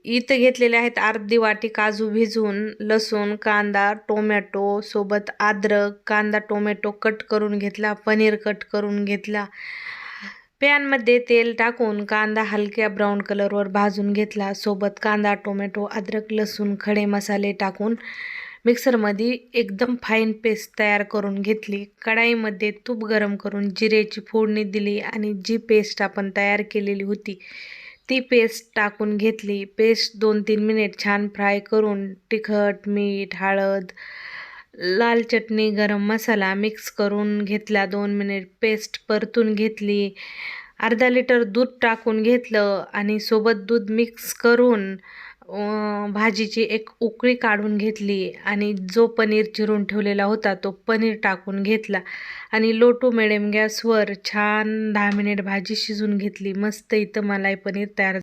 इथं घेतलेले आहेत अर्धी वाटी काजू भिजवून, लसूण, कांदा, टोमॅटो सोबत अद्रक, कांदा टोमॅटो कट करून घेतला, पनीर कट करून घेतला. पॅनमध्ये तेल टाकून कांदा हलक्या ब्राऊन कलरवर भाजून घेतला. सोबत कांदा टोमॅटो अद्रक लसूण खडे मसाले टाकून मिक्सरमध्ये एकदम फाईन पेस्ट तयार करून घेतली. कढाईमध्ये तूप गरम करून जिऱ्याची फोडणी दिली आणि जी पेस्ट आपण तयार केलेली होती ती पेस्ट टाकून घेतली. पेस्ट 2-3 मिनिट छान फ्राय करून तिखट, मीठ, हळद, लाल चटणी, गरम मसाला मिक्स करून घेतला. 2 मिनिट पेस्ट परतून घेतली. अर्धा लिटर दूध टाकून घेतलं आणि सोबत दूध मिक्स करून भाजीची एक उकळी काढून घेतली आणि जो पनीर चिरून ठेवलेला होता तो पनीर टाकून घेतला आणि लो टू मिडियम गॅसवर छान 10 मिनिट भाजी शिजून घेतली. मस्त इथं मलाई पनीर तयार